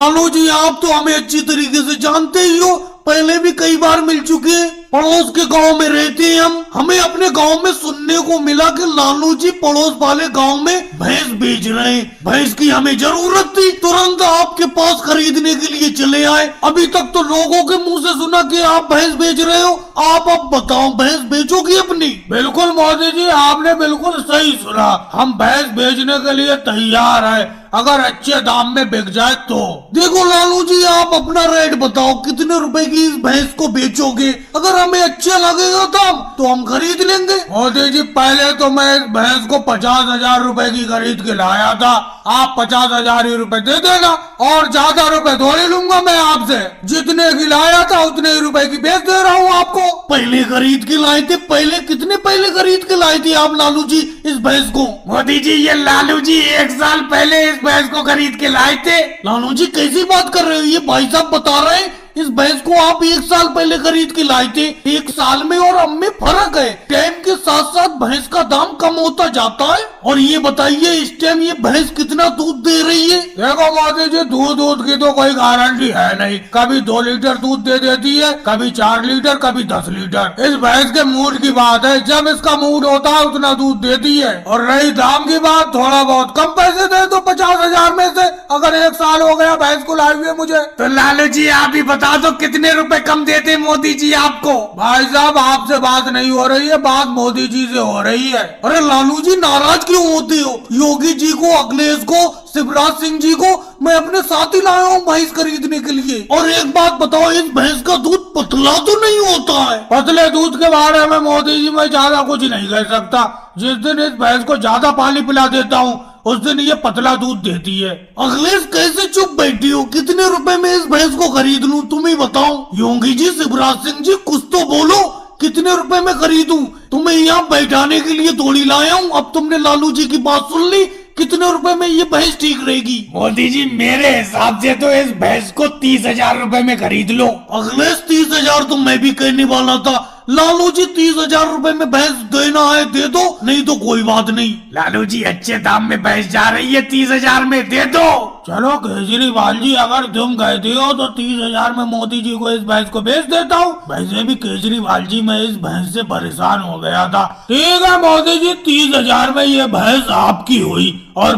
लालू जी आप तो हमें अच्छी तरीके से जानते ही हो, पहले भी कई बार मिल चुके हैं। पड़ोस के गांव में रहते हैं हमें अपने गांव में सुनने को मिला कि लालू जी पड़ोस वाले गांव में भैंस बेच रहे हैं। भैंस की हमें जरूरत थी, तुरंत आपके पास खरीदने के लिए चले आए। अभी तक तो लोगों के मुंह से सुना कि आप भैंस बेच रहे हो। आप अब बताओ, भैंस बेचोगी अपनी? बिल्कुल मोदी जी, आपने बिल्कुल सही सुना। हम भैंस बेचने के लिए तैयार है, अगर अच्छे दाम में बिक जाए तो। देखो लालू जी, आप अपना रेट बताओ, कितने रुपए की इस भैंस को बेचोगे? अगर हमें अच्छा लगेगा दाम तो हम खरीद लेंगे। मोदी जी, पहले तो मैं इस भैंस को 50,000 रुपए की खरीद के लाया था। आप 50,000 ही रुपए दे देना, और ज्यादा रुपए थोड़ी लूंगा मैं आपसे। जितने की लाया था उतने ही रुपए की बेच दे रहा हूँ आपको। पहले खरीद के लाए थे? पहले खरीद के लाए थे आप लालू जी इस भैंस को? मोदी जी, ये लालू जी 1 साल पहले इस भैंस को खरीद के लाए थे। लालू जी कैसी बात कर रहे हो? ये भाई साहब बता रहे हैं इस भैंस को आप 1 साल पहले खरीद के लाए थे। 1 साल में और अब में फर्क है। टाइम के साथ साथ भैंस का दाम कम होता जाता है। और ये बताइए, इस टाइम ये भैंस कितना दूध दे रही है? देखो मोदी जी, दूध की तो कोई गारंटी है नहीं। कभी 2 लीटर दूध दे देती है, कभी 4 लीटर, कभी 10 लीटर। इस भैंस के मूड की बात है, जब इसका मूड होता है उतना दूध देती है। और रही दाम की बात, थोड़ा बहुत कम पैसे दे दो 50,000 में से, अगर 1 साल हो गया भैंस को लाए हुए मुझे। तो लालू जी आप ही बता दो, कितने रुपए कम देते मोदी जी आपको? भाई साहब, आपसे बात नहीं हो रही है, बात मोदी जी से हो रही है। अरे लालू जी, नाराज क्यों होते हो? योगी जी को, अखिलेश को, शिवराज सिंह जी को मैं अपने साथ ही लाया हूँ भैंस खरीदने के लिए। और एक बात बताओ, इस भैंस का दूध पतला तो नहीं होता है? पतले दूध के बारे में मोदी जी मैं ज्यादा कुछ नहीं कह सकता। जिस दिन इस भैंस को ज्यादा पानी पिला देता हूँ उस दिन ये पतला दूध देती है। अखिलेश कैसे चुप बैठी हो? कितने रुपए में इस भैंस को खरीद लूं, तुम ही बताओ। योगी जी, शिवराज सिंह जी, कुछ तो बोलो, कितने रुपए में खरीदूं? तुम्हें यहाँ बैठाने के लिए थोड़ी लाया हूँ। अब तुमने लालू जी की बात सुन ली, कितने रुपए में ये भैंस ठीक रहेगी? मोदी जी, मेरे हिसाब से तो इस भैंस को 30,000 रुपए में खरीद लो। अखिलेश, 30,000 तो मैं भी कहने वाला था। लालू जी, 30,000 रुपए में भैंस देना है दे दो, नहीं तो कोई बात नहीं। लालू जी, अच्छे दाम में भैंस जा रही है, 30,000 में दे दो। चलो केजरीवाल जी, अगर तुम कहते हो तो 30,000 में मोदी जी को इस भैंस को बेच देता हूँ। वैसे भी केजरीवाल जी, मैं इस भैंस से परेशान हो गया था। ठीक है मोदी जी, 30,000 में ये भैंस आपकी हुई। और